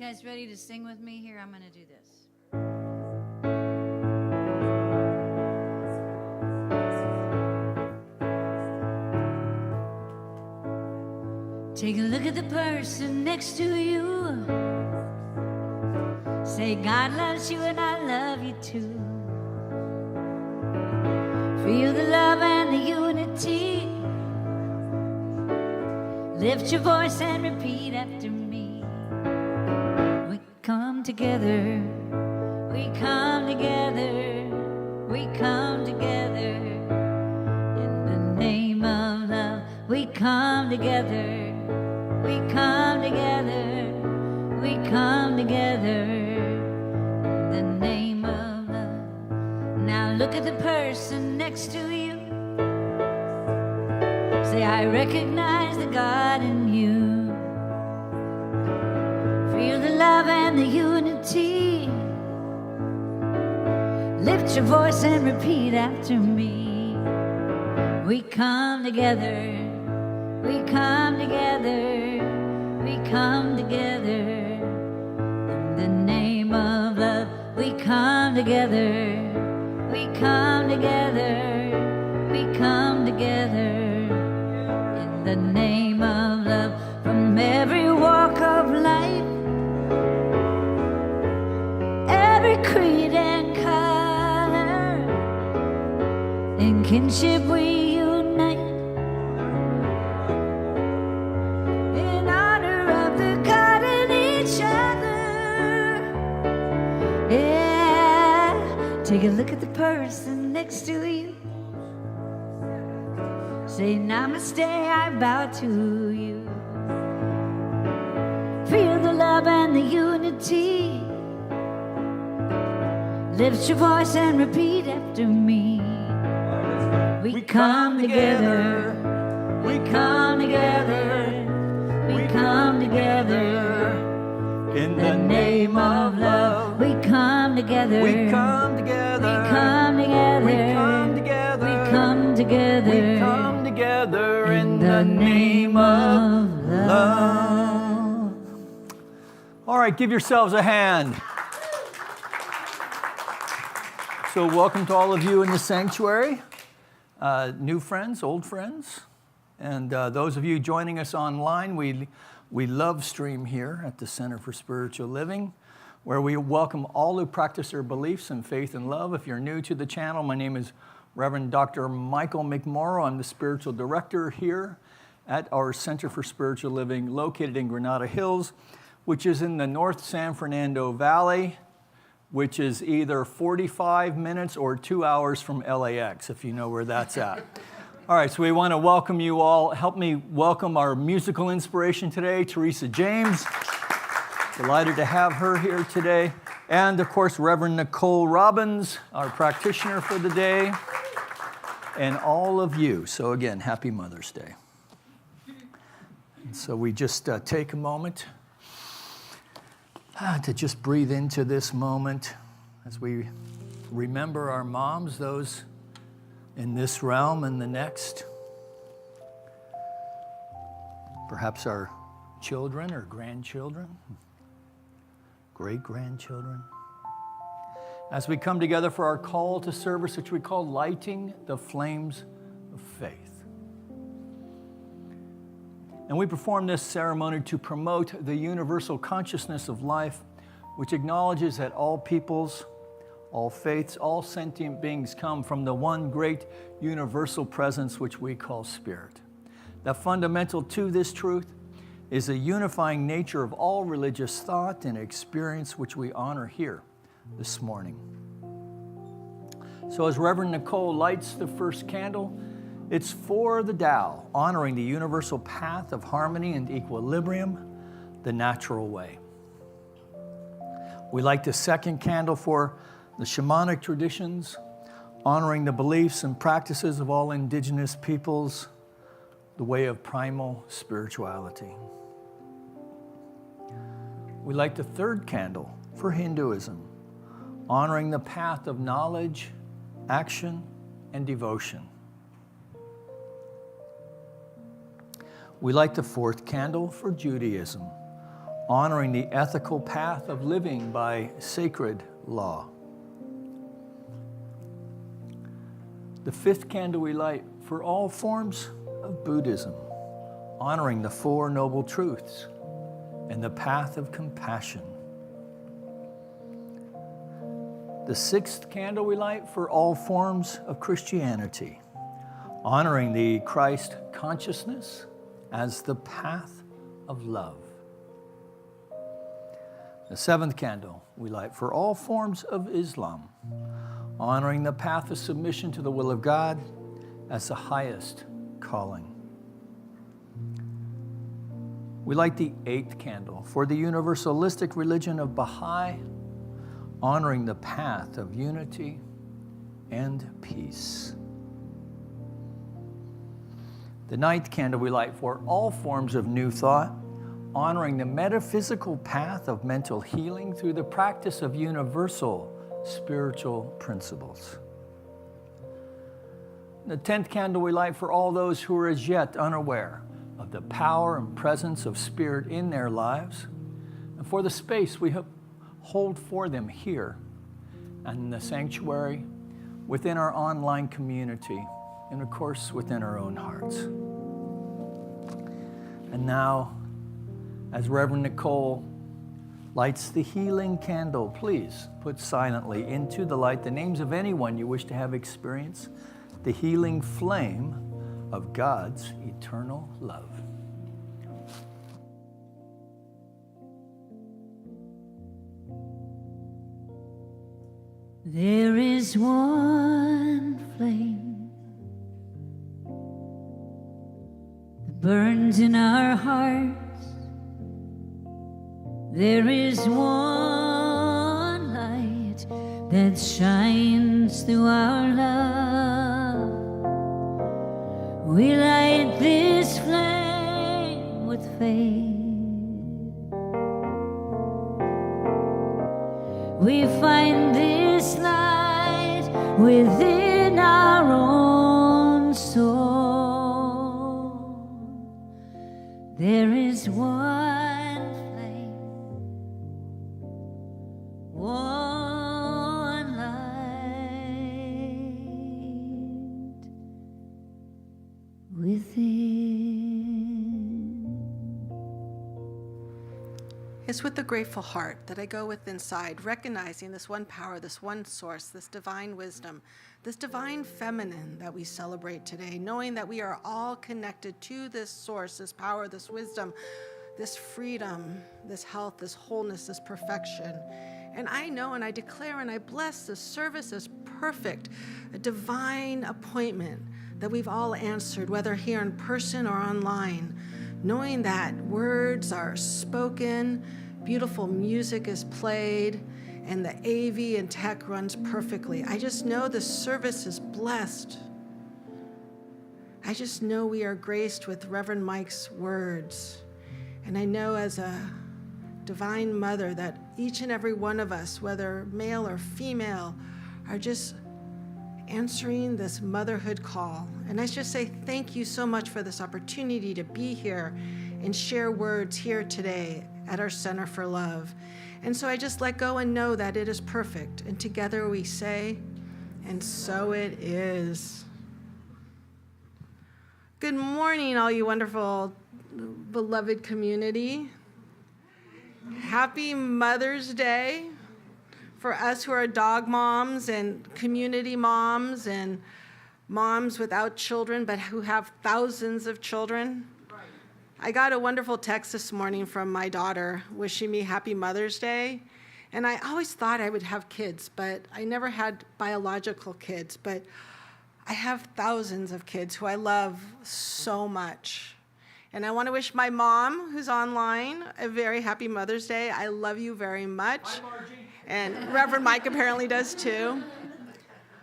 guys ready to sing with me? Here, I'm going to do this. Take a look at the person next to you. Say, God loves you and I love you too. Feel the love and the unity. Lift your voice and repeat after me. We come together. We come together. We come together. In the name of love, we come together. We come together, we come together in the name of love. Now look at the person next to you. Say, I recognize the God in you. Feel the love and the unity. Lift your voice and repeat after me. We come together. We come together, we come together in the name of love. We come together, we come together, we come together in the name of love. From every walk of life, every creed and color, in kinship we unite. Take a look at the person next to you. Say, namaste, I bow to you. Feel the love and the unity. Lift your voice and repeat after me. We come together. We come together. We come together. In the name of love, we come together. We come together. We come together. We come together. We come together. We come together in the name of love. All right, give yourselves a hand. So welcome to all of you in the sanctuary, new friends, old friends, and those of you joining us online. We love stream here at the Center for Spiritual Living, where we welcome all who practice their beliefs in faith and love. If you're new to the channel, my name is Reverend Dr. Michael McMorrow. I'm the spiritual director here at our Center for Spiritual Living, located in Granada Hills, which is in the North San Fernando Valley, which is either 45 minutes or 2 hours from LAX, if you know where that's at. All right, so we want to welcome you all. Help me welcome our musical inspiration today, Teresa James. Delighted to have her here today. And, of course, Reverend Nicole Robbins, our practitioner for the day, and all of you. So, again, happy Mother's Day. And so we just take a moment to just breathe into this moment as we remember our moms, those in this realm and the next. Perhaps our children or grandchildren, great-grandchildren. As we come together for our call to service, which we call Lighting the Flames of Faith. And we perform this ceremony to promote the universal consciousness of life, which acknowledges that all peoples, all faiths, all sentient beings come from the one great universal presence which we call Spirit. That fundamental to this truth is the unifying nature of all religious thought and experience which we honor here this morning. So as Reverend Nicole lights the first candle, it's for the Tao, honoring the universal path of harmony and equilibrium, the natural way. We light the second candle for the shamanic traditions, honoring the beliefs and practices of all indigenous peoples, the way of primal spirituality. We light the third candle for Hinduism, honoring the path of knowledge, action, and devotion. We light the fourth candle for Judaism, honoring the ethical path of living by sacred law. The fifth candle we light for all forms of Buddhism, honoring the Four Noble Truths and the path of compassion. The sixth candle we light for all forms of Christianity, honoring the Christ consciousness as the path of love. The seventh candle we light for all forms of Islam, honoring the path of submission to the will of God as the highest calling. We light the eighth candle for the universalistic religion of Baha'i, honoring the path of unity and peace. The ninth candle we light for all forms of New Thought, honoring the metaphysical path of mental healing through the practice of universal spiritual principles. The 10th candle we light for all those who are as yet unaware of the power and presence of Spirit in their lives, and for the space we hold for them here and in the sanctuary, within our online community, and of course within our own hearts. And now, as Reverend Nicole lights the healing candle, please put silently into the light the names of anyone you wish to have experience the healing flame of God's eternal love. There is one flame that burns in our hearts. There is one light that shines through our love. We light this flame with faith. We find this light within our own soul. There is one flame, one light within. It's with a grateful heart that I go with inside, recognizing this one power, this one source, this divine wisdom, this divine feminine that we celebrate today, knowing that we are all connected to this source, this power, this wisdom, this freedom, this health, this wholeness, this perfection. And I know and I declare and I bless this service as perfect, a divine appointment that we've all answered, whether here in person or online, knowing that words are spoken, beautiful music is played, and the AV and tech runs perfectly. I just know the service is blessed. I just know we are graced with Reverend Mike's words. And I know as a divine mother that each and every one of us, whether male or female, are just answering this motherhood call. And I just say thank you so much for this opportunity to be here and share words here today at our Center for Love. And so I just let go and know that it is perfect. And together we say, and so it is. Good morning, all you wonderful, beloved community. Happy Mother's Day for us who are dog moms and community moms and moms without children, but who have thousands of children. I got a wonderful text this morning from my daughter wishing me happy Mother's Day. And I always thought I would have kids, but I never had biological kids. But I have thousands of kids who I love so much. And I want to wish my mom, who's online, a very happy Mother's Day. I love you very much. Hi, Margie. And Reverend Mike apparently does too.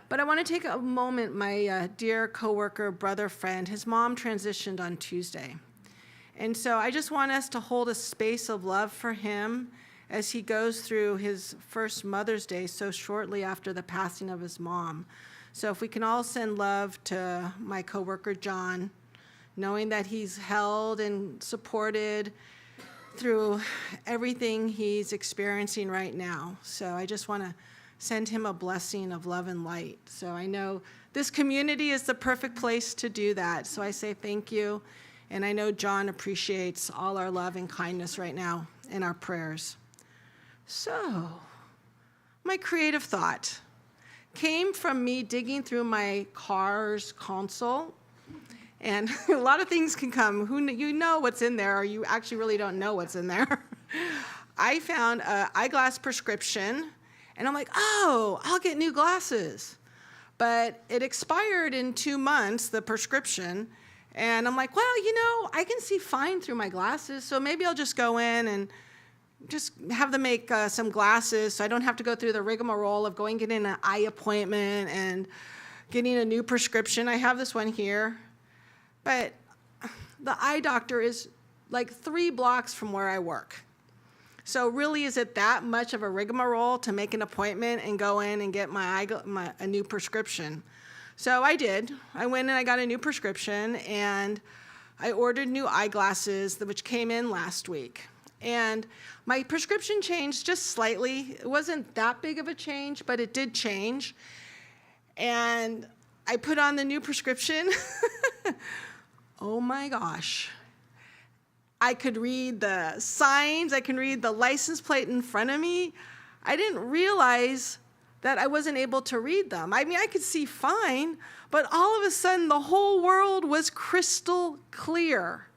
But I want to take a moment, my dear coworker, brother, friend, his mom transitioned on Tuesday. And so I just want us to hold a space of love for him as he goes through his first Mother's Day so shortly after the passing of his mom. So if we can all send love to my coworker, John, knowing that he's held and supported through everything he's experiencing right now. So I just want to send him a blessing of love and light. So I know this community is the perfect place to do that. So I say thank you. And I know John appreciates all our love and kindness right now in our prayers. So my creative thought came from me digging through my car's console. And a lot of things can come. You know what's in there, or you actually really don't know what's in there. I found an eyeglass prescription, and I'm like, oh, I'll get new glasses. But it expired in 2 months, the prescription. And I'm like, well, I can see fine through my glasses, so maybe I'll just go in and just have them make some glasses so I don't have to go through the rigmarole of getting an eye appointment and getting a new prescription. I have this one here. But the eye doctor is like 3 blocks from where I work. So really, is it that much of a rigmarole to make an appointment and go in and get a new prescription? So I did. I went and I got a new prescription, and I ordered new eyeglasses, which came in last week. And my prescription changed just slightly. It wasn't that big of a change, but it did change. And I put on the new prescription. Oh my gosh. I could read the signs. I can read the license plate in front of me. I didn't realize that I wasn't able to read them. I mean, I could see fine, but all of a sudden the whole world was crystal clear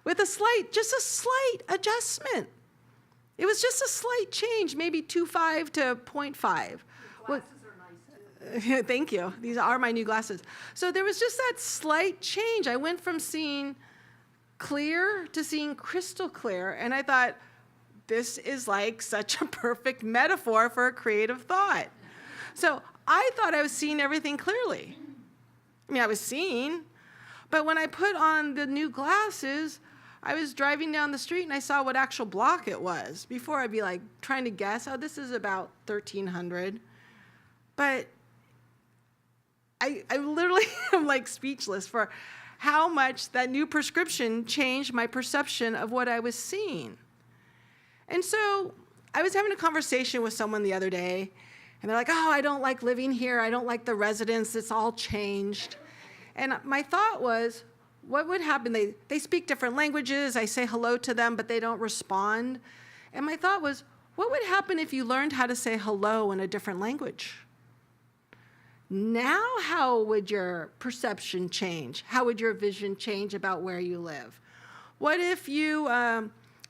with just a slight adjustment. It was just a slight change, maybe 2.5 to 0.5. Thank you. These are my new glasses. So there was just that slight change. I went from seeing clear to seeing crystal clear, and I thought, this is like such a perfect metaphor for a creative thought. So I thought I was seeing everything clearly. I mean, I was seeing, but when I put on the new glasses, I was driving down the street and I saw what actual block it was. Before I'd be like trying to guess, oh, this is about 1,300. But I literally am like speechless for how much that new prescription changed my perception of what I was seeing. And so I was having a conversation with someone the other day, and they're like, oh, I don't like living here. I don't like the residents. It's all changed. And my thought was, what would happen? They speak different languages. I say hello to them, but they don't respond. And my thought was, what would happen if you learned how to say hello in a different language? Now, how would your perception change? How would your vision change about where you live? What if you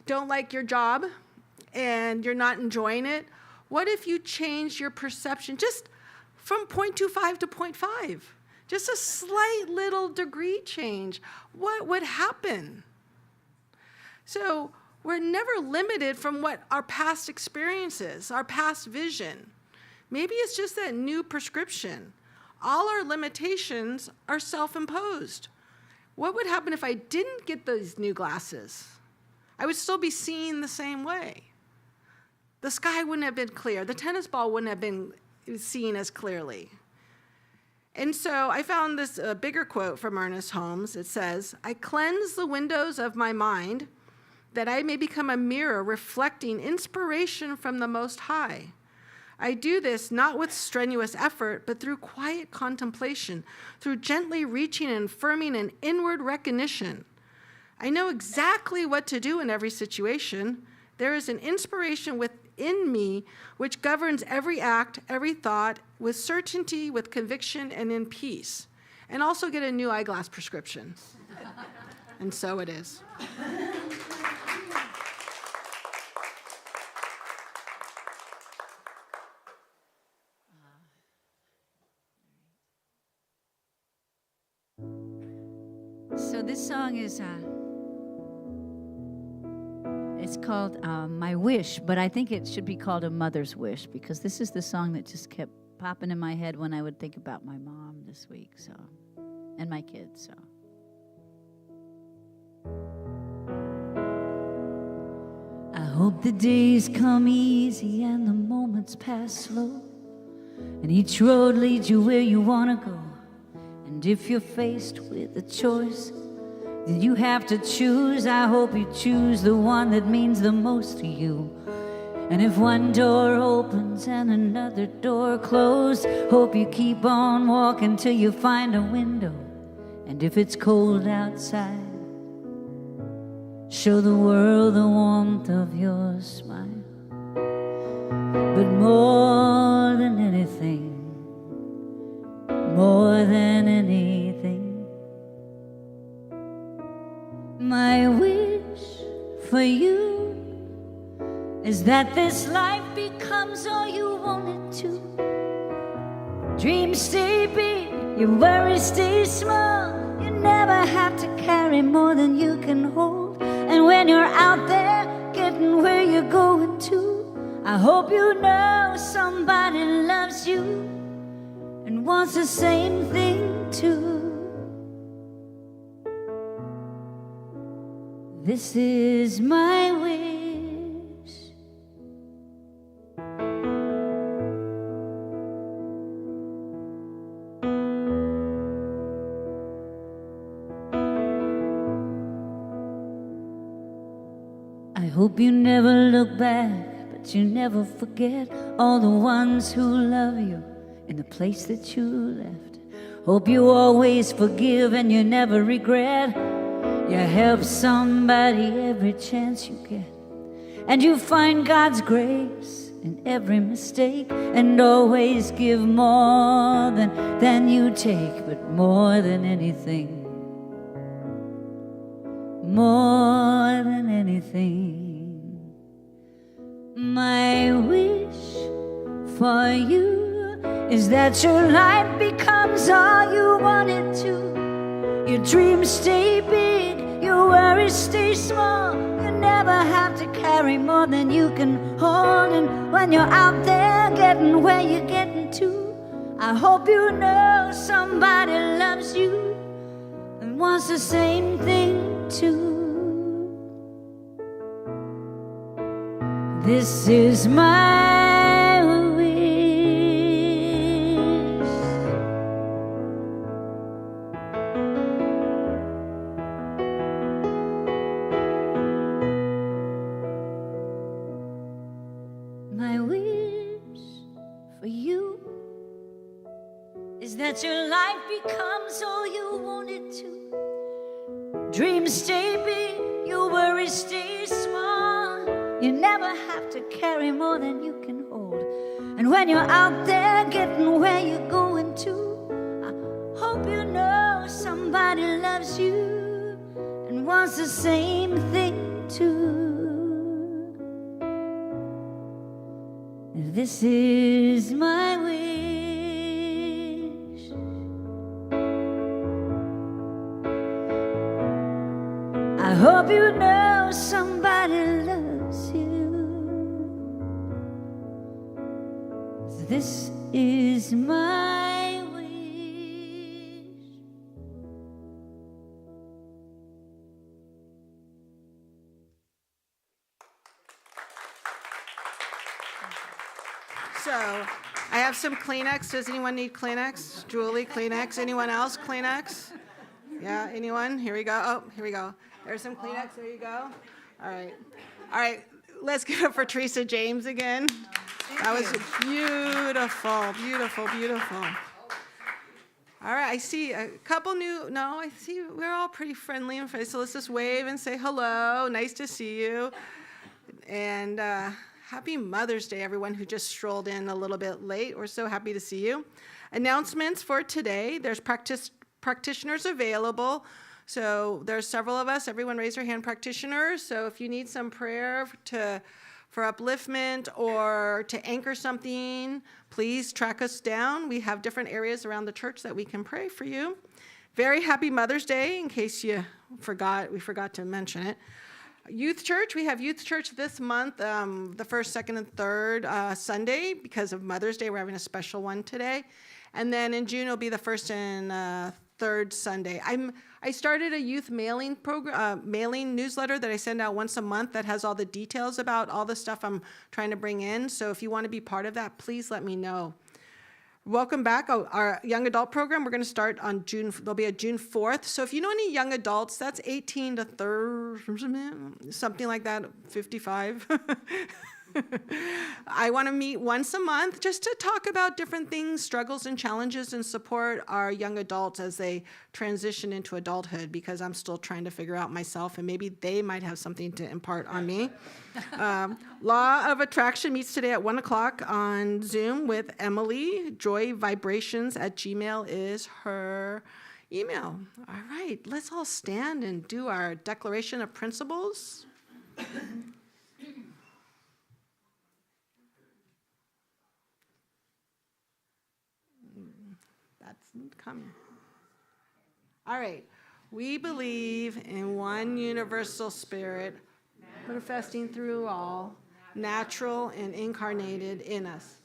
don't like your job and you're not enjoying it? What if you change your perception just from 0.25 to 0.5? Just a slight little degree change. What would happen? So we're never limited from what our past experiences, our past vision. Maybe it's just that new prescription. All our limitations are self-imposed. What would happen if I didn't get those new glasses? I would still be seeing the same way. The sky wouldn't have been clear. The tennis ball wouldn't have been seen as clearly. And so I found this bigger quote from Ernest Holmes. It says, I cleanse the windows of my mind that I may become a mirror reflecting inspiration from the Most High. I do this not with strenuous effort, but through quiet contemplation, through gently reaching and affirming an inward recognition. I know exactly what to do in every situation. There is an inspiration within me which governs every act, every thought, with certainty, with conviction, and in peace. And also get a new eyeglass prescription. And so it is. So this song is, it's called My Wish, but I think it should be called A Mother's Wish, because this is the song that just kept popping in my head when I would think about my mom this week, so, and my kids, so. I hope the days come easy and the moments pass slow, and each road leads you where you want to go. And if you're faced with a choice, Did you have to choose? I hope you choose the one that means the most to you. And if one door opens and another door closed, hope you keep on walking till you find a window. And if it's cold outside, show the world the warmth of your smile. But more than anything, more than anything, my wish for you is that this life becomes all you want it to. Dreams stay big, your worries stay small. You never have to carry more than you can hold. And when you're out there getting where you're going to, I hope you know somebody loves you and wants the same thing too. This is my wish. I hope you never look back, but you never forget all the ones who love you in the place that you left. Hope you always forgive and you never regret. You help somebody every chance you get, and you find God's grace in every mistake, and always give more than you take. But more than anything, more than anything, my wish for you is that your life becomes all you want it to. Your dreams stay big, your worries stay small. You never have to carry more than you can hold. And when you're out there getting where you're getting to, I hope you know somebody loves you and wants the same thing too. This is my wish. My wish for you is that your life becomes all you want it to. Dreams stay big, your worries stay small. You never have to carry more than you can hold. And when you're out there getting where you're going to, I hope you know somebody loves you and wants the same thing too. This is my wish. I hope you know somebody loves you. This is my wish. So I have some Kleenex. Does anyone need Kleenex? Julie, Kleenex. Anyone else? Kleenex? Yeah, anyone? Here we go. Oh, here we go. There's some Kleenex. There you go. All right. All right. Let's give it for Teresa James again. That was beautiful, beautiful, beautiful. All right, I see a couple new, no, I see we're all pretty friendly and friendly, so let's just wave and say hello. Nice to see you. And happy Mother's Day, everyone who just strolled in a little bit late. We're so happy to see you. Announcements for today. There's practitioners available. So there's several of us. Everyone raise your hand, practitioners. So if you need some prayer for upliftment or to anchor something, please track us down. We have different areas around the church that we can pray for you. Very happy Mother's Day, in case we forgot to mention it. Youth Church, we have Youth Church this month, the first, second, and third Sunday. Because of Mother's Day, we're having a special one today. And then in June, it'll be the first and third Sunday. I started a youth mailing program, mailing newsletter that I send out once a month that has all the details about all the stuff I'm trying to bring in. So if you want to be part of that, please let me know. Welcome back. Our young adult program, we're going to start on there'll be a June 4th. So if you know any young adults, that's 18 to 30, something like that, 55. I want to meet once a month just to talk about different things, struggles and challenges, and support our young adults as they transition into adulthood, because I'm still trying to figure out myself, and maybe they might have something to impart on me. Law of Attraction meets today at 1 o'clock on Zoom with Emily. joyvibrations@gmail is her email. All right, let's all stand and do our declaration of principles. That's coming. All right. We believe in one universal spirit, manifesting through all, natural and incarnated in us.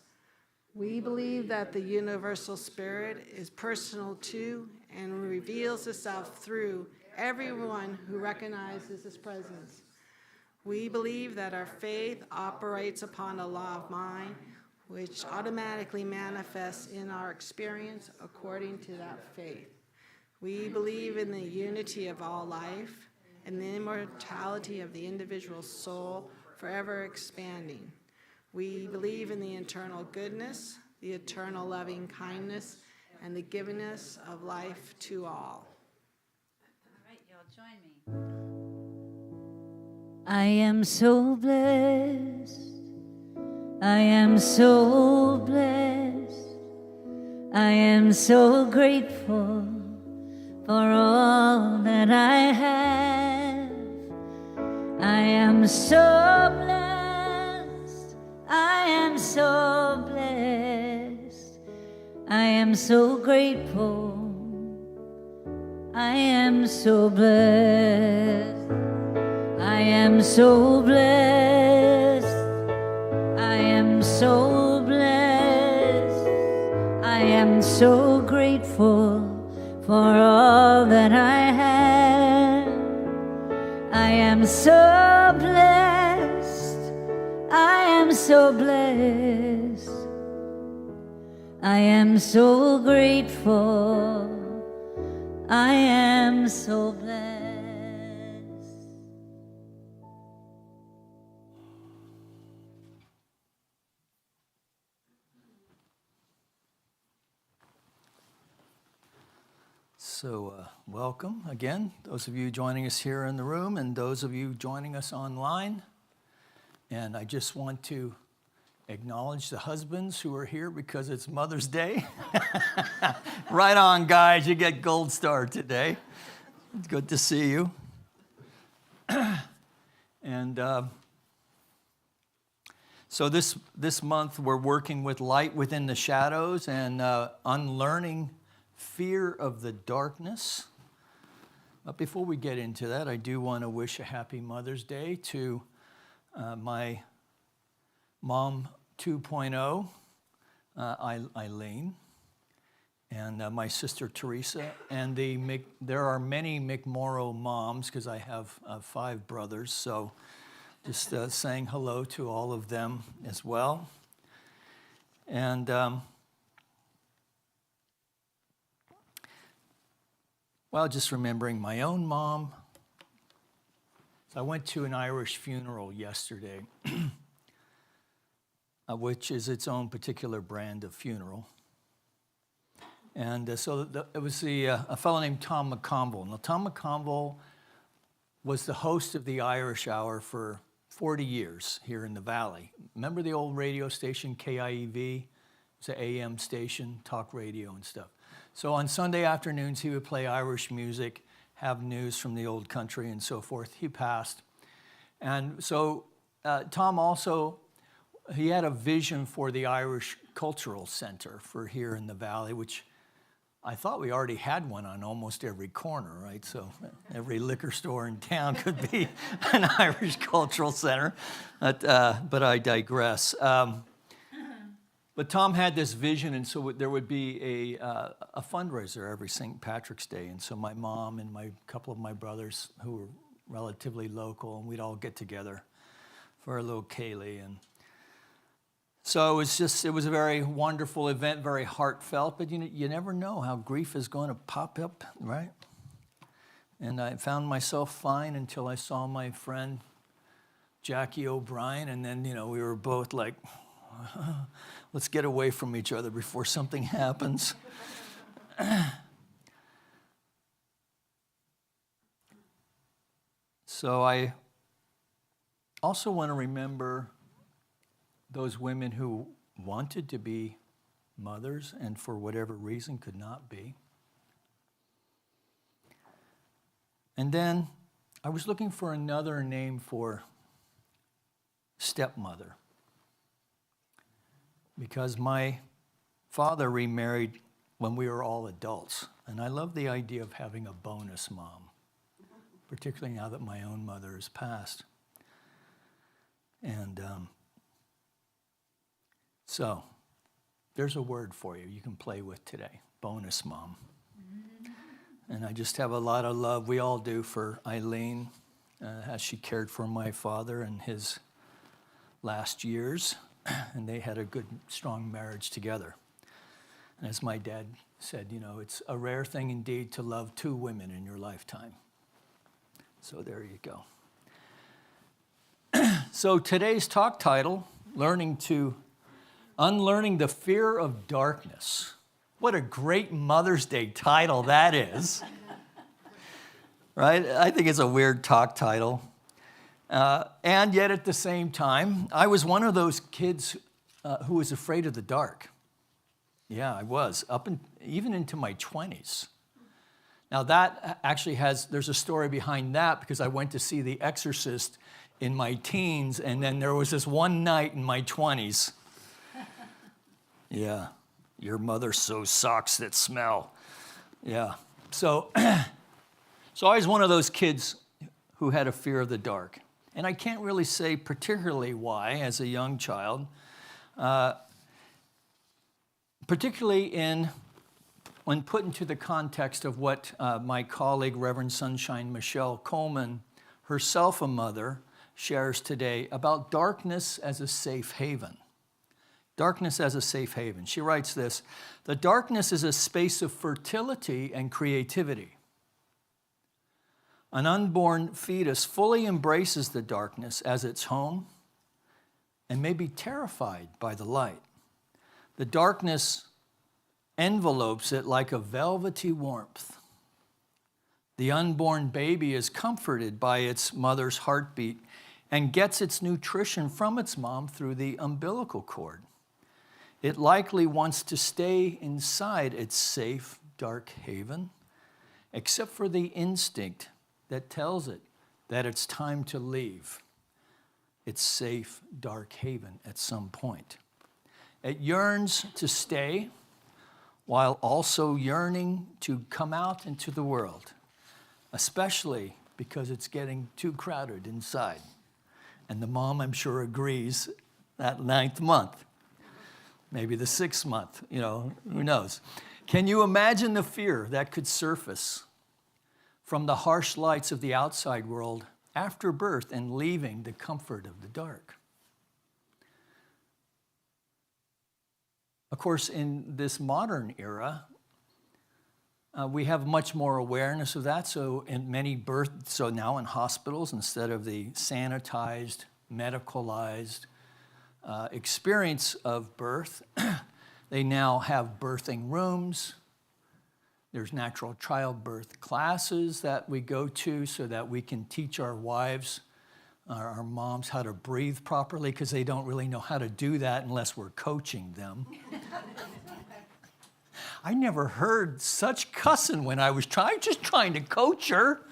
We believe that the universal spirit is personal to and reveals itself through everyone who recognizes its presence. We believe that our faith operates upon a law of mind, which automatically manifests in our experience according to that faith. We believe in the unity of all life and the immortality of the individual soul forever expanding. We believe in the eternal goodness, the eternal loving kindness, and the givingness of life to all. All right, y'all join me. I am so blessed. I am so blessed. I am so grateful for all that I have. I am so blessed. I am so blessed. I am so grateful. I am so blessed. I am so blessed. I am so blessed. I am so grateful for all that I have. I am so blessed. I am so blessed. I am so grateful. I am so blessed. So welcome again, those of you joining us here in the room and those of you joining us online. And I just want to acknowledge the husbands who are here because it's Mother's Day. Right on, guys, you get gold star today. It's good to see you. And so this month we're working with Light Within the Shadows and Unlearning Fear of the Darkness. But before we get into that, I do want to wish a happy Mother's Day to my mom 2.0, Eileen, and my sister Teresa. And there are many McMorrow moms because I have 5 brothers. So just saying hello to all of them as well. And well, just remembering my own mom. So I went to an Irish funeral yesterday, which is its own particular brand of funeral. And it was a fellow named Tom McConville. Now, Tom McConville was the host of the Irish Hour for 40 years here in the Valley. Remember the old radio station, KIEV? It was an AM station, talk radio and stuff. So on Sunday afternoons, he would play Irish music, have news from the old country and so forth. He passed. And so Tom also, he had a vision for the Irish Cultural Center for here in the Valley, which I thought we already had one on almost every corner, right? So every liquor store in town could be an Irish Cultural Center, but I digress. But Tom had this vision, and so there would be a fundraiser every St. Patrick's Day. And so my mom and a couple of my brothers who were relatively local, and we'd all get together for a little ceilidh. And So it was a very wonderful event, very heartfelt, but you never know how grief is going to pop up, right? And I found myself fine until I saw my friend Jackie O'Brien, and then, we were both like, let's get away from each other before something happens. So I also want to remember those women who wanted to be mothers and for whatever reason could not be. And then I was looking for another name for stepmother, because my father remarried when we were all adults, and I love the idea of having a bonus mom, particularly now that my own mother has passed. And so there's a word for you can play with today, bonus mom. And I just have a lot of love, we all do, for Eileen, as she cared for my father in his last years, and they had a good, strong marriage together. And as my dad said, it's a rare thing indeed to love two women in your lifetime. So there you go. So today's talk title, Unlearning the Fear of Darkness. What a great Mother's Day title that is. Right? I think it's a weird talk title. And yet at the same time, I was one of those kids who was afraid of the dark. Yeah, I was, even into my 20s. Now that actually there's a story behind that, because I went to see The Exorcist in my teens, and then there was this one night in my 20s. Yeah, your mother sews socks that smell. Yeah, so I was one of those kids who had a fear of the dark. And I can't really say particularly why as a young child, particularly when put into the context of what my colleague, Reverend Sunshine Michelle Coleman, herself a mother, shares today about darkness as a safe haven. Darkness as a safe haven. She writes this: the darkness is a space of fertility and creativity. An unborn fetus fully embraces the darkness as its home and may be terrified by the light. The darkness envelopes it like a velvety warmth. The unborn baby is comforted by its mother's heartbeat and gets its nutrition from its mom through the umbilical cord. It likely wants to stay inside its safe, dark haven, except for the instinct that tells it that it's time to leave its safe, dark haven at some point. It yearns to stay while also yearning to come out into the world, especially because it's getting too crowded inside. And the mom, I'm sure, agrees that 9th month, maybe the 6th month, who knows. Can you imagine the fear that could surface from the harsh lights of the outside world after birth and leaving the comfort of the dark? Of course, in this modern era, we have much more awareness of that. So now in hospitals, instead of the sanitized, medicalized experience of birth, they now have birthing rooms. There's natural childbirth classes that we go to so that we can teach our wives, our moms, how to breathe properly, because they don't really know how to do that unless we're coaching them. I never heard such cussing when I was just trying to coach her.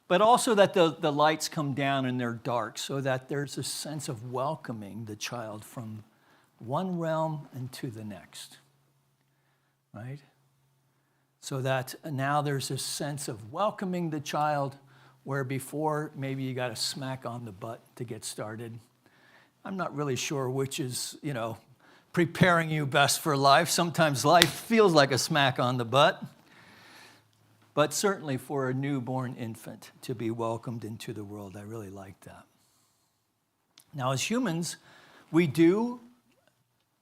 But also that the lights come down and they're dark, so that there's a sense of welcoming the child from one realm into the next, right? So that now there's this sense of welcoming the child, where before maybe you got a smack on the butt to get started. I'm not really sure which is, preparing you best for life. Sometimes life feels like a smack on the butt. But certainly for a newborn infant to be welcomed into the world, I really like that. Now, as humans, we do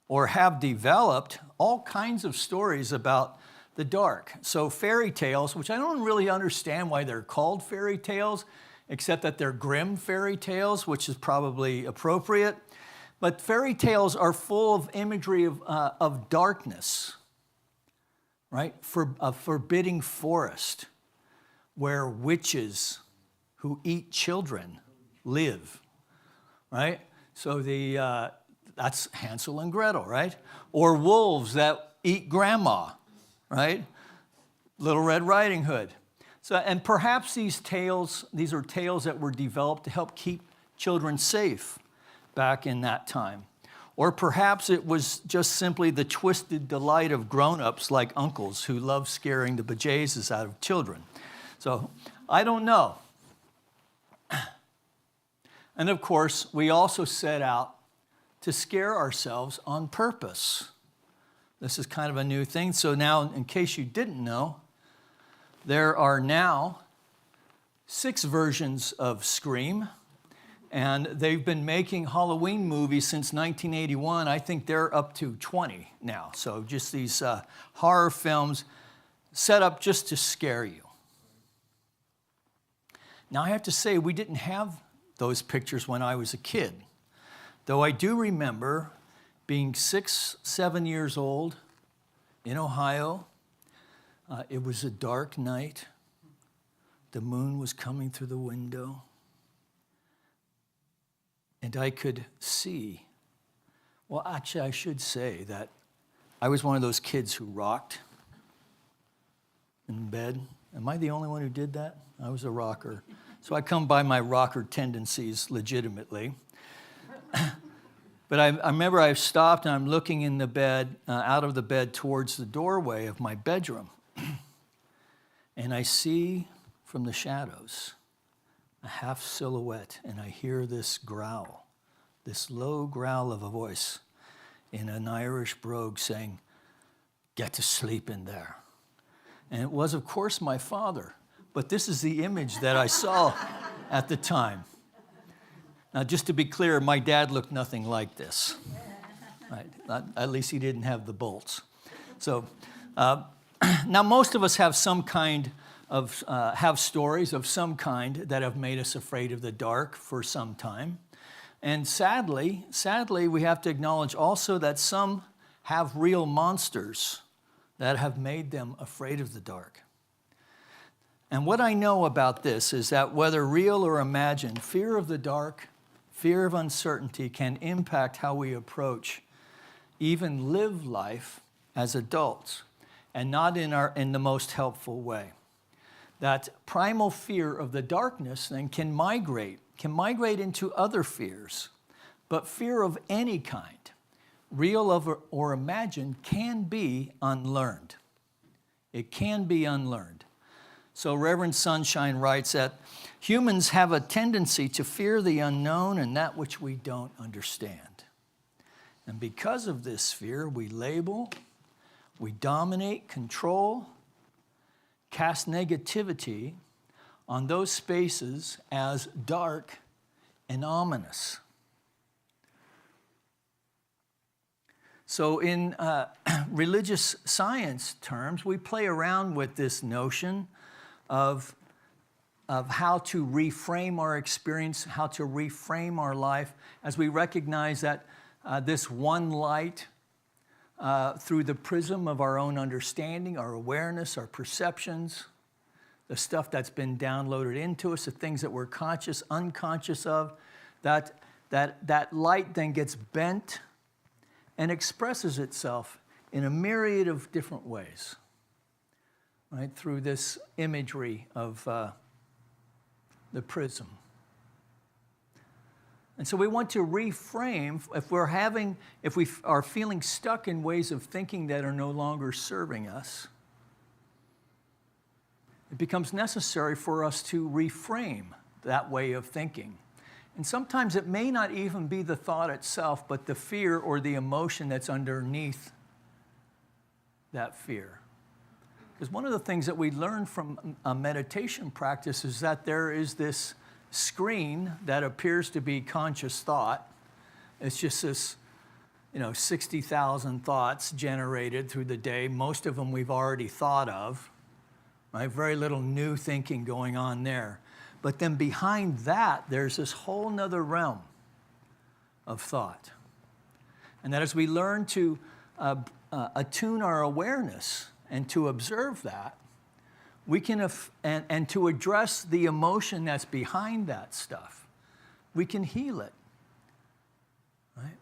or have developed all kinds of stories about the dark. So fairy tales, which I don't really understand why they're called fairy tales, except that they're grim fairy tales, which is probably appropriate. But fairy tales are full of imagery of darkness, right? For a forbidding forest where witches who eat children live, right? So that's Hansel and Gretel, right? Or wolves that eat grandma, right? Little Red Riding Hood. So, and perhaps these are tales that were developed to help keep children safe back in that time. Or perhaps it was just simply the twisted delight of grown-ups like uncles who love scaring the bejesus out of children. So, I don't know. And of course, we also set out to scare ourselves on purpose. This is kind of a new thing. So now, in case you didn't know, there are now 6 versions of Scream, and they've been making Halloween movies since 1981. I think they're up to 20 now. So just these horror films set up just to scare you. Now I have to say, we didn't have those pictures when I was a kid, though I do remember being 6, 7 years old in Ohio. It was a dark night. The moon was coming through the window. And I could see, well, actually, I should say that I was one of those kids who rocked in bed. Am I the only one who did that? I was a rocker. So I come by my rocker tendencies legitimately. But I remember I stopped and I'm looking in the bed, out of the bed towards the doorway of my bedroom. And I see from the shadows a half silhouette, and I hear this growl, this low growl of a voice in an Irish brogue saying, "Get to sleep in there." And it was, of course, my father. But this is the image that I saw at the time. Now, just to be clear, my dad looked nothing like this. Right? At least he didn't have the bolts. So now most of us have some kind of, have stories of some kind that have made us afraid of the dark for some time. And sadly, we have to acknowledge also that some have real monsters that have made them afraid of the dark. And what I know about this is that whether real or imagined, fear of the dark, fear of uncertainty can impact how we approach, even live life as adults, and not in the most helpful way. That primal fear of the darkness then can migrate into other fears. But fear of any kind, real or imagined, can be unlearned. It can be unlearned. So Reverend Sunshine writes that humans have a tendency to fear the unknown and that which we don't understand. And because of this fear, we label, we dominate, control, cast negativity on those spaces as dark and ominous. So in religious science terms, we play around with this notion of how to reframe our experience, how to reframe our life, as we recognize that this one light through the prism of our own understanding, our awareness, our perceptions, the stuff that's been downloaded into us, the things that we're conscious, unconscious of, that light then gets bent and expresses itself in a myriad of different ways, right, through this imagery of the prism. And so we want to reframe, if we are feeling stuck in ways of thinking that are no longer serving us, it becomes necessary for us to reframe that way of thinking. And sometimes it may not even be the thought itself, but the fear or the emotion that's underneath that fear. Because one of the things that we learn from a meditation practice is that there is this screen that appears to be conscious thought, It's just this, 60,000 thoughts generated through the day. Most of them we've already thought of, right? Very little new thinking going on there. But then behind that, there's this whole nother realm of thought. And that as we learn to attune our awareness and to observe that, we can, and to address the emotion that's behind that stuff, we can heal it, right?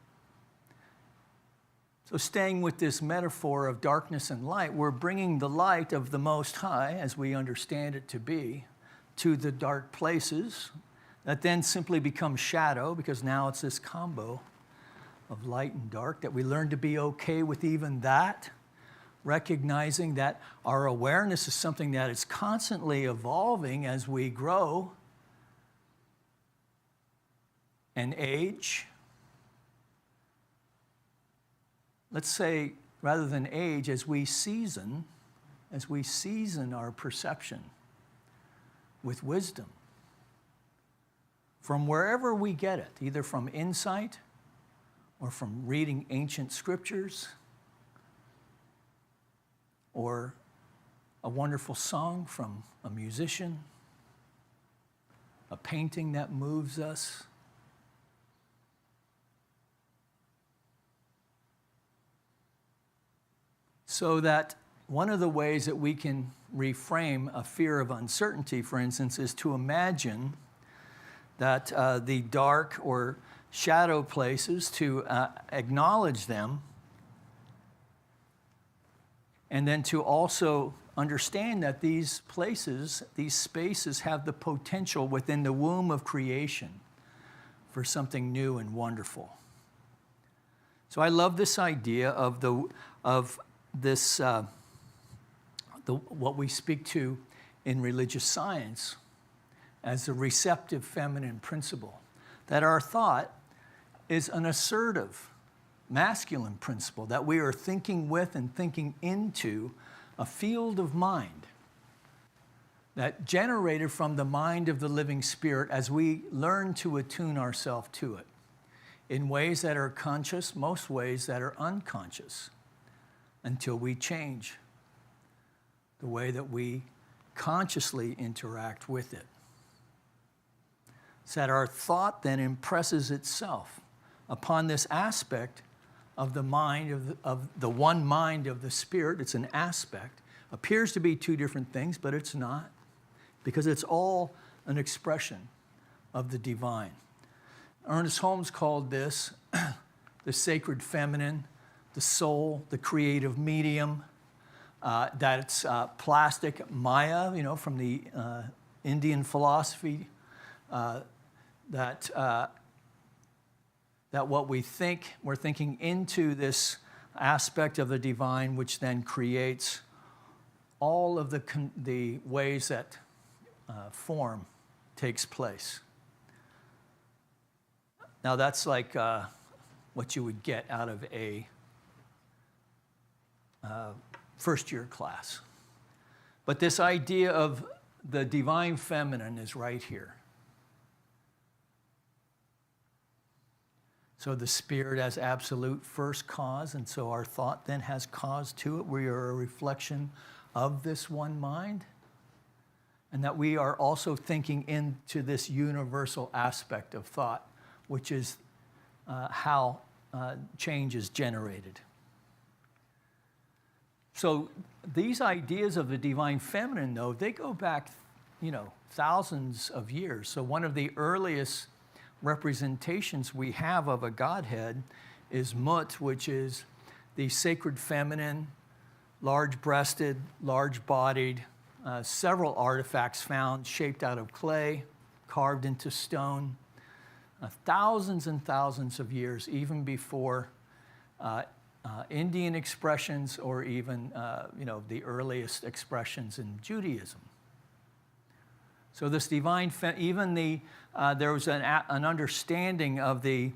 So staying with this metaphor of darkness and light, we're bringing the light of the Most High, as we understand it to be, to the dark places that then simply become shadow, because now it's this combo of light and dark, that we learn to be okay with even that, recognizing that our awareness is something that is constantly evolving as we grow and age. Let's say, rather than age, as we season our perception with wisdom, from wherever we get it, either from insight or from reading ancient scriptures, or a wonderful song from a musician, a painting that moves us. So that one of the ways that we can reframe a fear of uncertainty, for instance, is to imagine that the dark or shadow places, to acknowledge them, and then to also understand that these places, these spaces, have the potential within the womb of creation for something new and wonderful. So I love this idea of what we speak to in religious science as the receptive feminine principle, that our thought is an assertive masculine principle, that we are thinking with and thinking into a field of mind that generated from the mind of the living spirit as we learn to attune ourselves to it in ways that are conscious, most ways that are unconscious, until we change the way that we consciously interact with it. So that our thought then impresses itself upon this aspect of the mind, of the one mind of the spirit. It's an aspect. Appears to be two different things, but it's not, because it's all an expression of the divine. Ernest Holmes called this the sacred feminine, the soul, the creative medium, that it's plastic Maya, from the Indian philosophy, that what we think, we're thinking into this aspect of the divine, which then creates all of the ways that form takes place. Now that's like what you would get out of a first-year class. But this idea of the divine feminine is right here. So the spirit as absolute first cause, and so our thought then has cause to it. We are a reflection of this one mind, and that we are also thinking into this universal aspect of thought, which is how change is generated. So these ideas of the divine feminine, though, they go back, thousands of years. So one of the earliest representations we have of a Godhead is Mut, which is the sacred feminine, large-breasted, large-bodied, several artifacts found shaped out of clay, carved into stone, thousands and thousands of years, even before Indian expressions or even the earliest expressions in Judaism. So this divine, there was an understanding of the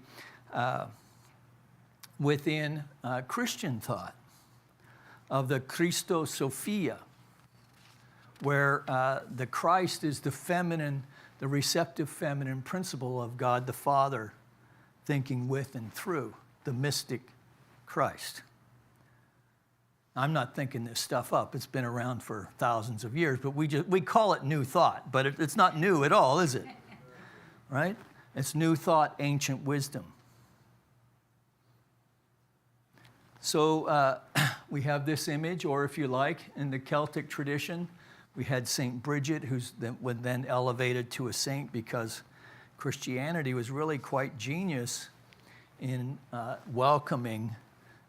within Christian thought of the Christosophia, where the Christ is the feminine, the receptive feminine principle of God the Father thinking with and through the mystic Christ. I'm not thinking this stuff up. It's been around for thousands of years, but we call it new thought, but it's not new at all, is it? Right? It's new thought, ancient wisdom. So we have this image, or if you like, in the Celtic tradition, we had St. Bridget, who's then elevated to a saint because Christianity was really quite genius in welcoming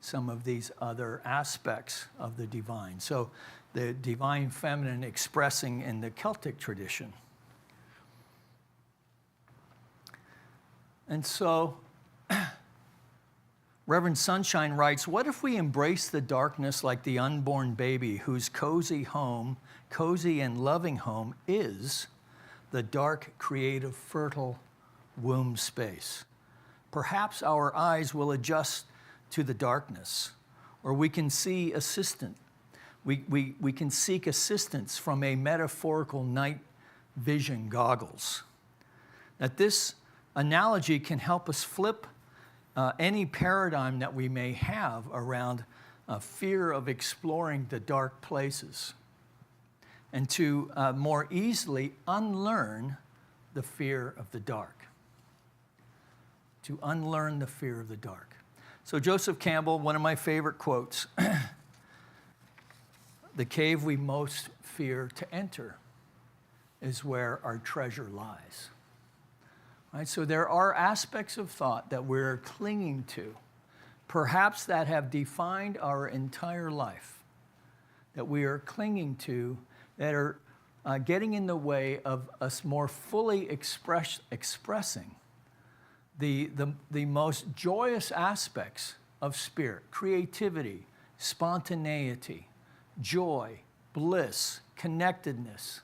some of these other aspects of the divine. So the divine feminine expressing in the Celtic tradition. And so Reverend Sunshine writes, what if we embrace the darkness like the unborn baby whose cozy and loving home is the dark, creative, fertile womb space? Perhaps our eyes will adjust to the darkness, or we can see we can seek assistance from a metaphorical night vision goggles. That this analogy can help us flip any paradigm that we may have around fear of exploring the dark places, and to more easily unlearn the fear of the dark. To unlearn the fear of the dark. So Joseph Campbell, one of my favorite quotes, the cave we most fear to enter is where our treasure lies. Right? So there are aspects of thought that we're clinging to, perhaps that have defined our entire life, that we are clinging to, that are getting in the way of us more fully expressing the most joyous aspects of spirit: creativity, spontaneity, joy, bliss, connectedness,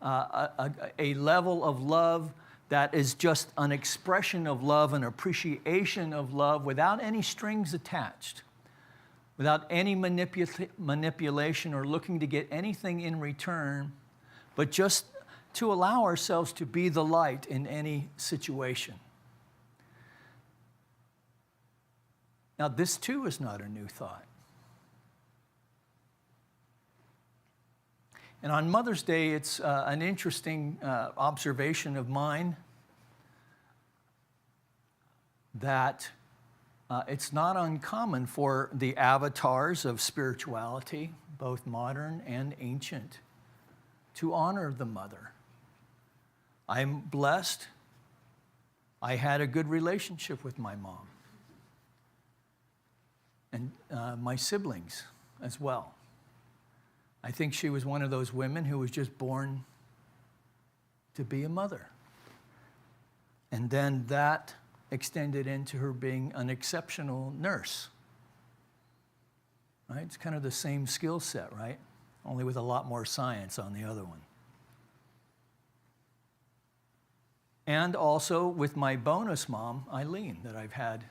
a level of love that is just an expression of love, an appreciation of love without any strings attached, without any manipulation or looking to get anything in return, but just to allow ourselves to be the light in any situation. Now, this too is not a new thought. And on Mother's Day, it's an interesting observation of mine that it's not uncommon for the avatars of spirituality, both modern and ancient, to honor the mother. I'm blessed. I had a good relationship with my mom. And my siblings as well. I think she was one of those women who was just born to be a mother. And then that extended into her being an exceptional nurse. Right? It's kind of the same skill set, right? Only with a lot more science on the other one. And also with my bonus mom, Eileen, that I've had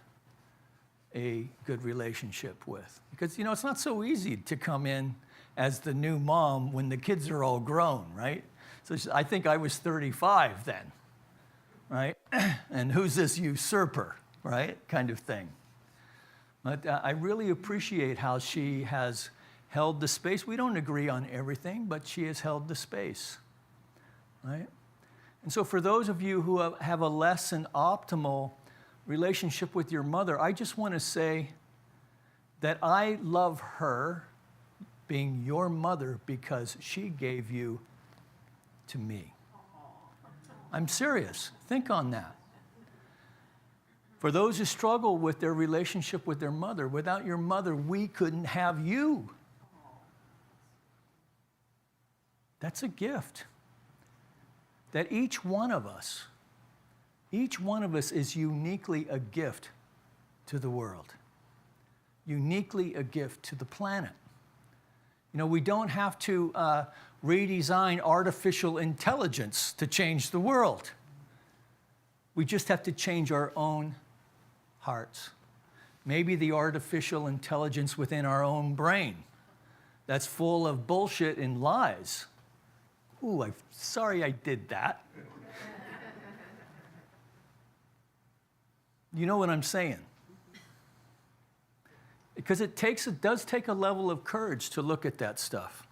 a good relationship with. Because, it's not so easy to come in as the new mom when the kids are all grown, right? So I think I was 35 then, right? And who's this usurper, right? Kind of thing. But I really appreciate how she has held the space. We don't agree on everything, but she has held the space, right? And so for those of you who have a less than optimal relationship with your mother, I just want to say that I love her being your mother because she gave you to me. I'm serious. Think on that. For those who struggle with their relationship with their mother, without your mother, we couldn't have you. That's a gift. That each one of us is uniquely a gift to the world, uniquely a gift to the planet. We don't have to redesign artificial intelligence to change the world. We just have to change our own hearts. Maybe the artificial intelligence within our own brain that's full of bullshit and lies. Ooh, I'm sorry I did that. You know what I'm saying? Because it does take a level of courage to look at that stuff,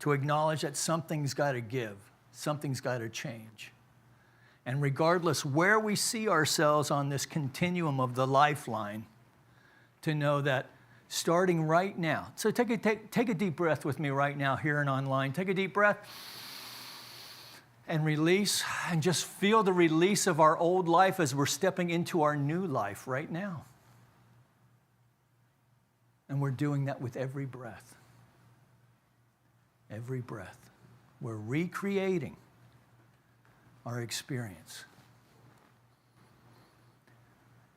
to acknowledge that something's got to give, something's got to change. And regardless where we see ourselves on this continuum of the lifeline, to know that starting right now, so take a deep breath with me right now here and online. Take a deep breath and release, and just feel the release of our old life as we're stepping into our new life right now. And we're doing that with every breath. Every breath. We're recreating our experience.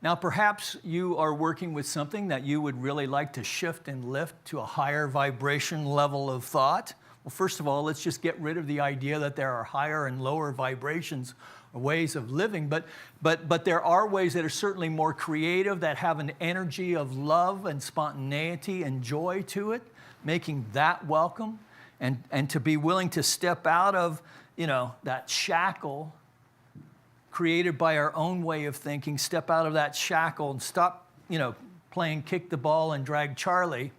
Now, perhaps you are working with something that you would really like to shift and lift to a higher vibration level of thought. Well, first of all, let's just get rid of the idea that there are higher and lower vibrations or ways of living, but there are ways that are certainly more creative, that have an energy of love and spontaneity and joy to it, making that welcome, and to be willing to step out of, that shackle created by our own way of thinking, step out of that shackle and stop, playing kick the ball and drag Charlie,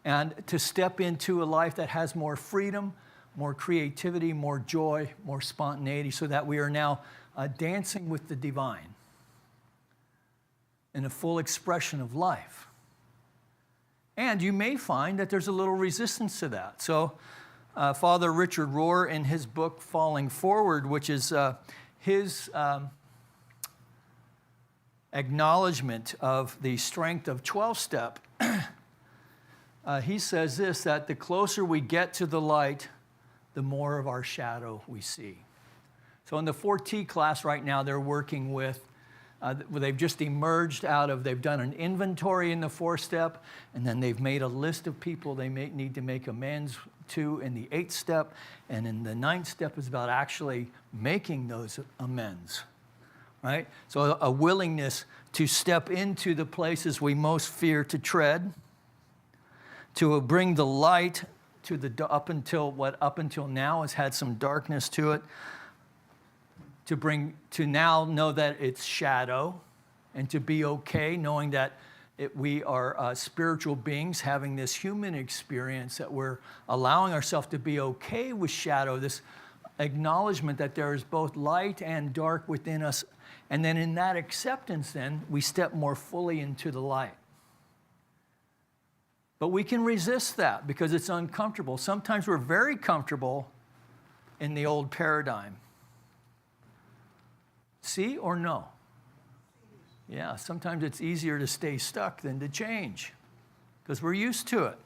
and to step into a life that has more freedom, more creativity, more joy, more spontaneity, so that we are now dancing with the divine in a full expression of life. And you may find that there's a little resistance to that. So Father Richard Rohr, in his book, Falling Forward, which is his acknowledgement of the strength of 12-step, he says this, that the closer we get to the light, the more of our shadow we see. So in the 4T class right now, they're working with, they've just emerged out of, they've done an inventory in the 4-step, and then they've made a list of people they need to make amends to in the 8th step, and in the 9th step is about actually making those amends, right? So a willingness to step into the places we most fear to tread, to bring the light to the up until now has had some darkness to it, to now know that it's shadow, and to be okay knowing that we are spiritual beings having this human experience, that we're allowing ourselves to be okay with shadow, this acknowledgement that there is both light and dark within us. And then in that acceptance, then we step more fully into the light. But we can resist that because it's uncomfortable. Sometimes we're very comfortable in the old paradigm. See or no? Yeah, sometimes it's easier to stay stuck than to change because we're used to it.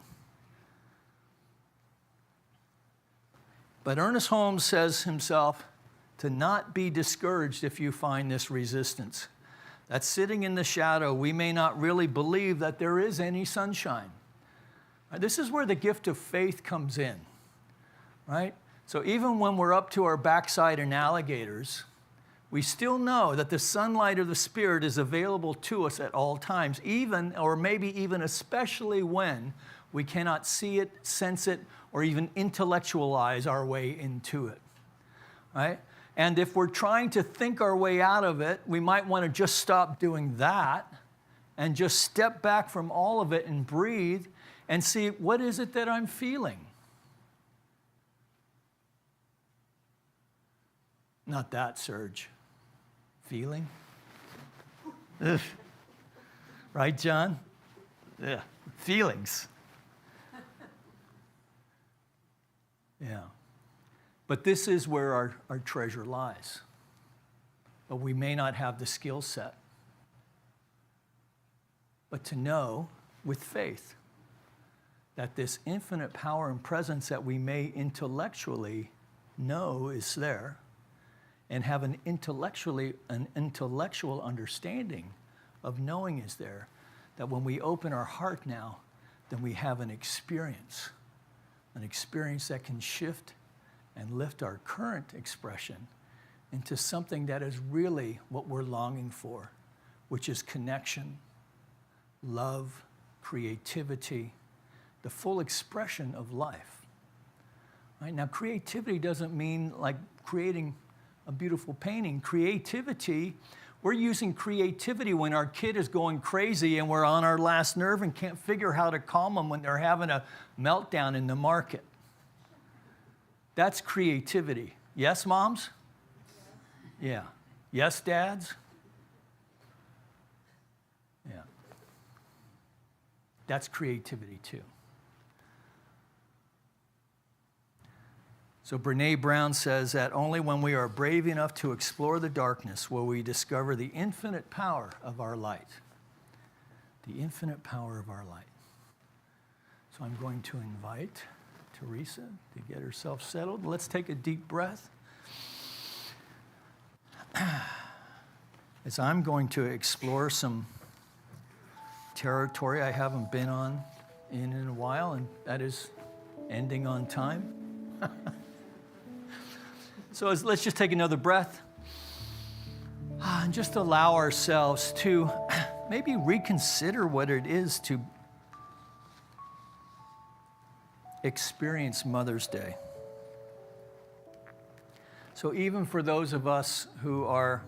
But Ernest Holmes says himself to not be discouraged if you find this resistance. That sitting in the shadow, we may not really believe that there is any sunshine. This is where the gift of faith comes in, right? So even when we're up to our backside in alligators, we still know that the sunlight of the Spirit is available to us at all times, even, or maybe even especially when we cannot see it, sense it, or even intellectualize our way into it, right? And if we're trying to think our way out of it, we might want to just stop doing that and just step back from all of it and breathe and see, what is it that I'm feeling? Not that, Serge. Feeling? Ugh. Right, John? Yeah. Feelings. Yeah. But this is where our treasure lies. But we may not have the skill set. But to know with faith that this infinite power and presence that we may intellectually know is there, and have an intellectual understanding of knowing is there, that when we open our heart now, then we have an experience that can shift and lift our current expression into something that is really what we're longing for, which is connection, love, creativity, the full expression of life. Right? Now, creativity doesn't mean like creating a beautiful painting. Creativity, We're using creativity when our kid is going crazy and we're on our last nerve and can't figure how to calm them when they're having a meltdown in the market. That's creativity. Yes, moms? Yeah. Yes, dads? Yeah. That's creativity too. So Brene Brown says that only when we are brave enough to explore the darkness will we discover the infinite power of our light. The infinite power of our light. So I'm going to invite Teresa to get herself settled. Let's take a deep breath. As I'm going to explore some territory I haven't been on in a while, and that is ending on time. So let's just take another breath and just allow ourselves to maybe reconsider what it is to experience Mother's Day. So even for those of us who are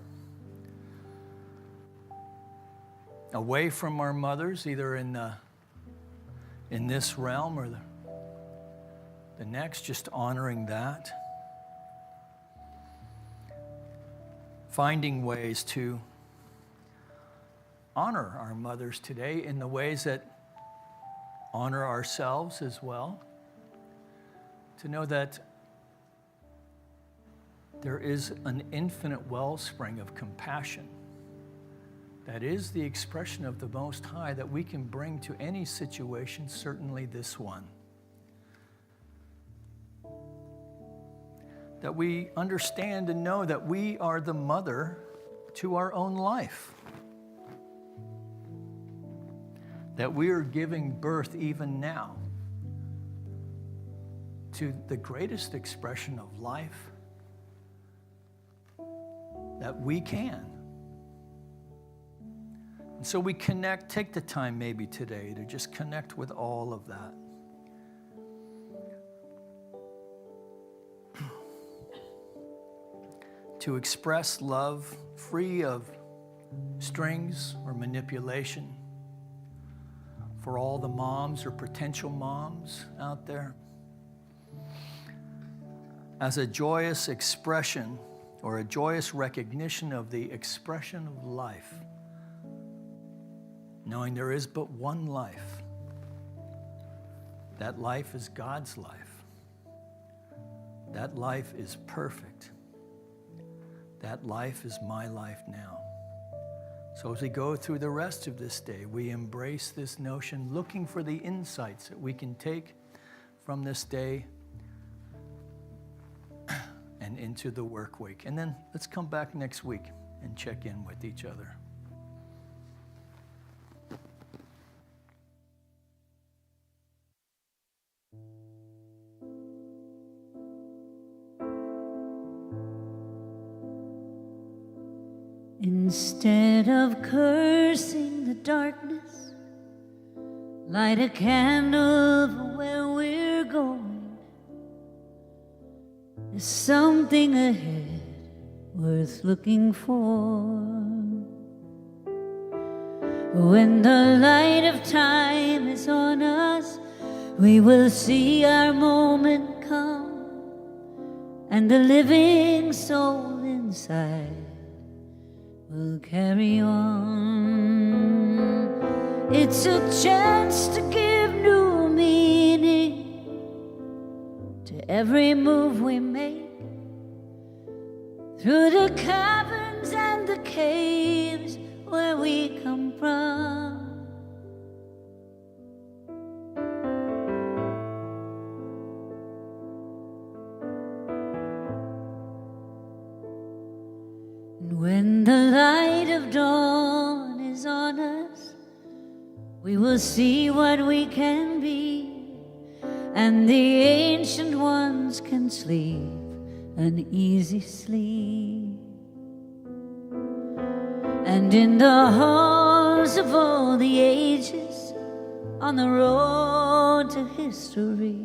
away from our mothers, either in this realm or the next, just honoring that. Finding ways to honor our mothers today in the ways that honor ourselves as well. To know that there is an infinite wellspring of compassion that is the expression of the Most High that we can bring to any situation, certainly this one. That we understand and know that we are the mother to our own life. That we are giving birth even now to the greatest expression of life that we can. And so we connect, take the time maybe today to just connect with all of that. To express love free of strings or manipulation for all the moms or potential moms out there. As a joyous expression or a joyous recognition of the expression of life, knowing there is but one life. That life is God's life. That life is perfect. That life is my life now. So as we go through the rest of this day, we embrace this notion, looking for the insights that we can take from this day and into the work week. And then let's come back next week and check in with each other. Instead of cursing the darkness, light a candle for where we're going. There's something ahead worth looking for. When the light of time is on us, we will see our moment come, and the living soul inside will carry on. It's a chance to give new meaning to every move we make, through the caverns and the caves where we come from. When the light of dawn is on us, we will see what we can be, and the ancient ones can sleep an easy sleep. And in the halls of all the ages, on the road to history,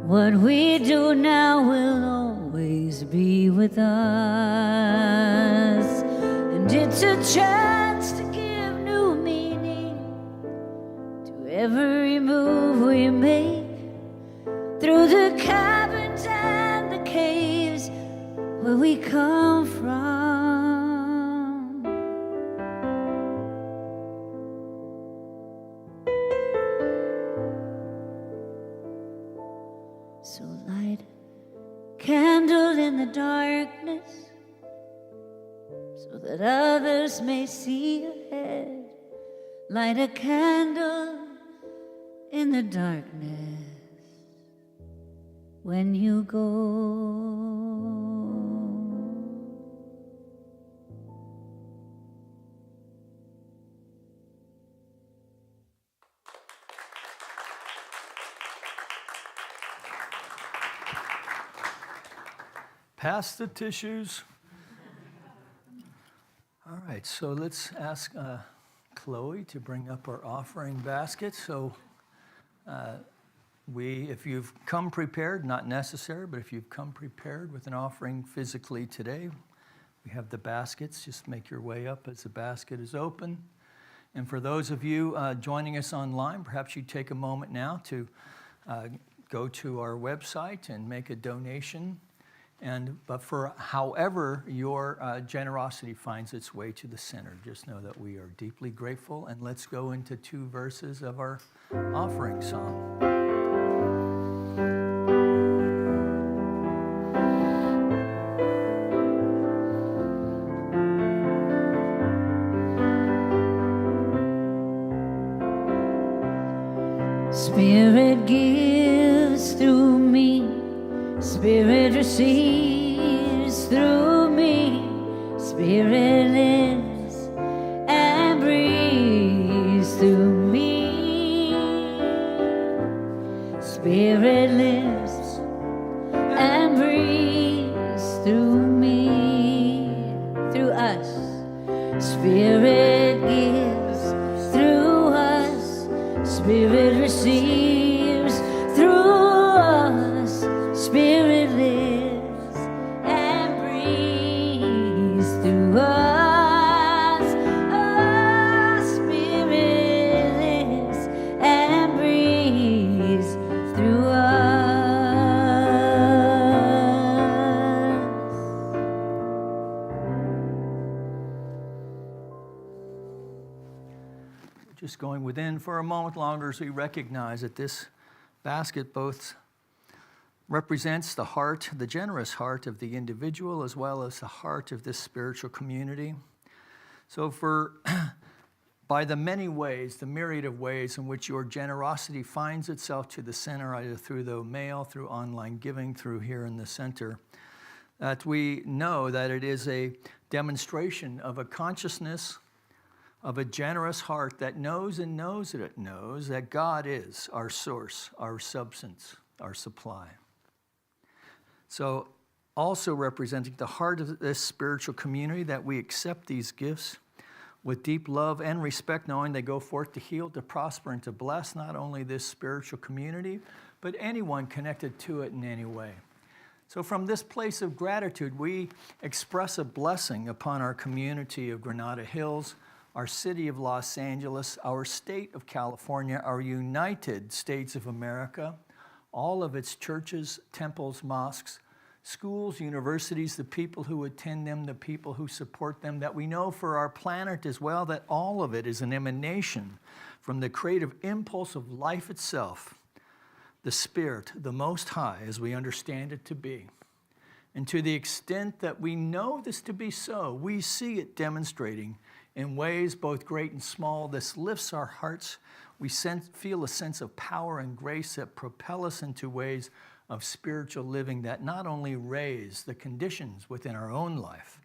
What we do now will always be with us, and it's a chance to give new meaning to every move we make through the cabins and the caves where we come from. So light a candle in the darkness so that others may see ahead. Light a candle in the darkness when you go. Pass the tissues. All right, so let's ask Chloe to bring up our offering basket. So if you've come prepared, not necessary, but if you've come prepared with an offering physically today, we have the baskets. Just make your way up as the basket is open. And for those of you joining us online, perhaps you take a moment now to go to our website and make a donation. But for however your generosity finds its way to the center, just know that we are deeply grateful. And let's go into 2 verses of our offering song. Spirit gives through me, Spirit receives through me, Spirit lives and breathes through me, Spirit lives and breathes through me, through us, Spirit gives through us, Spirit receives through us, Spirit lives and breathes through us. Oh, Spirit lives and breathes through us. Just going within for a moment longer as we recognize that this basket both represents the heart, the generous heart of the individual, as well as the heart of this spiritual community. So by the many ways, the myriad of ways in which your generosity finds itself to the center, either through the mail, through online giving, through here in the center, that we know that it is a demonstration of a consciousness of a generous heart that knows and knows that it knows that God is our source, our substance, our supply. So also representing the heart of this spiritual community, that we accept these gifts with deep love and respect, knowing they go forth to heal, to prosper, and to bless not only this spiritual community, but anyone connected to it in any way. So from this place of gratitude, we express a blessing upon our community of Granada Hills, our city of Los Angeles, our state of California, our United States of America, all of its churches, temples, mosques, schools, universities, the people who attend them, the people who support them, that we know for our planet as well that all of it is an emanation from the creative impulse of life itself, the Spirit, the Most High, as we understand it to be. And to the extent that we know this to be so, we see it demonstrating in ways both great and small. This lifts our hearts. We feel a sense of power and grace that propel us into ways of spiritual living that not only raise the conditions within our own life,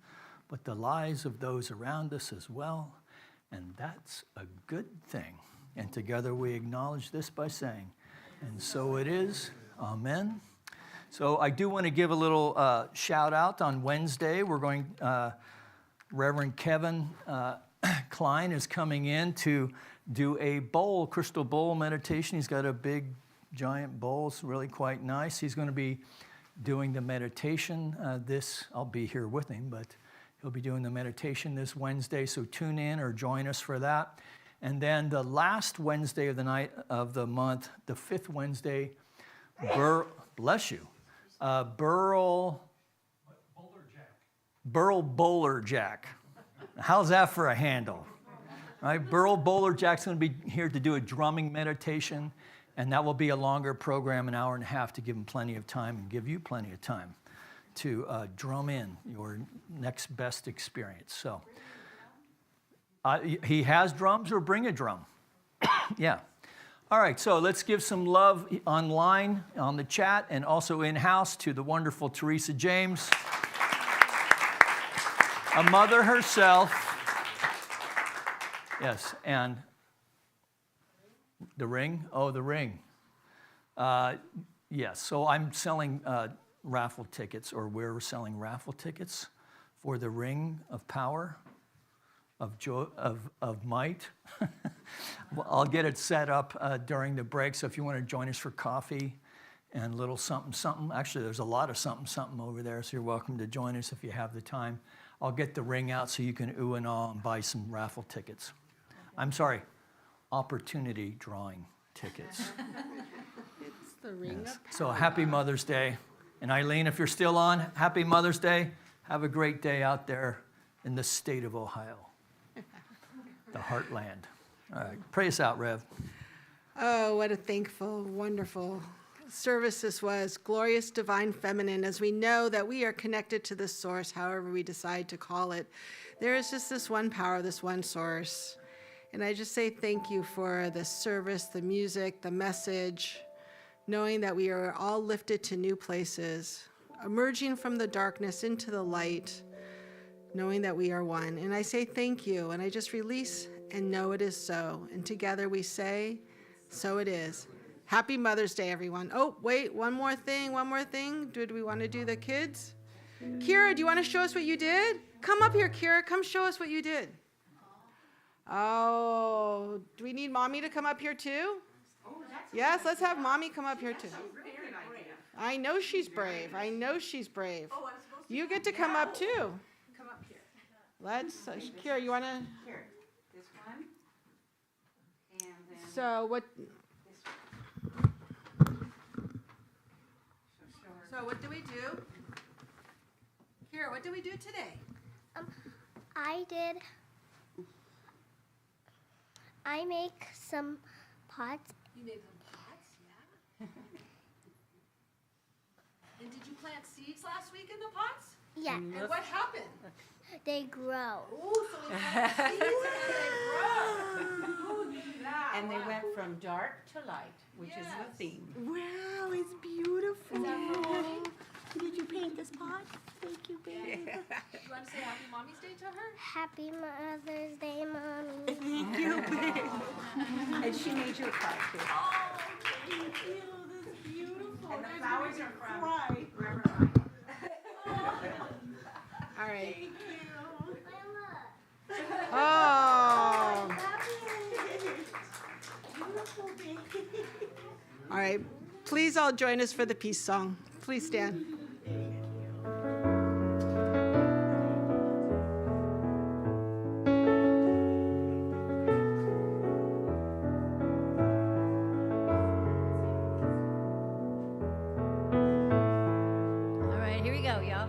but the lives of those around us as well. And that's a good thing. And together we acknowledge this by saying, and so it is. Amen. So I do want to give a little shout out on Wednesday. We're going, Reverend Kevin Klein is coming in to do a crystal bowl meditation. He's got a big giant bowls, really quite nice. He's going to be doing the meditation I'll be here with him, but he'll be doing the meditation this Wednesday, so tune in or join us for that. And then the last Wednesday of the month, the 5th Wednesday, bless you, Burl Bowler Jack. How's that for a handle? Right? Burl Bowler Jack's going to be here to do a drumming meditation, and that will be a longer program, an hour and a half, to give him plenty of time and give you plenty of time to drum in your next best experience. So he has drums, or bring a drum. Yeah. All right, so let's give some love online, on the chat, and also in-house to the wonderful Teresa James, a mother herself. Yes, and the ring? Oh, the ring. Yes, so I'm selling raffle tickets, or we're selling raffle tickets for the Ring of Power, of Might. Well, I'll get it set up during the break, so if you want to join us for coffee and a little something, something. Actually, there's a lot of something, something over there, so you're welcome to join us if you have the time. I'll get the ring out so you can ooh and ah and buy some raffle tickets. I'm sorry, opportunity drawing tickets. It's the ring of power. So happy Mother's Day. And Eileen, if you're still on, happy Mother's Day. Have a great day out there in the state of Ohio, the heartland. All right, pray us out, Rev. Oh, what a thankful, wonderful service this was. Glorious divine feminine, as we know that we are connected to this source, however we decide to call it. There is just this one power, this one source. And I just say thank you for the service, the music, the message, knowing that we are all lifted to new places, emerging from the darkness into the light, knowing that we are one. And I say thank you, and I just release and know it is so. And together we say, so it is. Happy Mother's Day, everyone. Oh, wait, one more thing. Did we want to do the kids? Kira, do you want to show us what you did? Come up here, Kira. Come show us what you did. Oh, do we need Mommy to come up here too? Yes, let's have Mommy come up here too. I know she's brave. You get to come up too. Come up here. Let's, Kira, you want to? Here, this one, and then So what? this one. So what do we do? Kira, what do we do today? I make some pots. You made some pots, yeah. And did you plant seeds last week in the pots? Yeah, And what happened? they grow. Oh, so we planted seeds and they grow. Who knew that? And they Wow. went from dark to light, which is Yes. the theme. Wow, it's beautiful. Is that right? Did you paint this pot? Thank you, baby. Do you want to say Happy Mommy's Day to her? Happy Mother's Day, Mommy. Thank you, baby. And she made your card too. Oh, thank you. That's beautiful. And the flowers are from Cry. Reverend All right. Thank you. Oh. Beautiful, baby. All right. Please all join us for the peace song. Please stand. All right, here we go, y'all.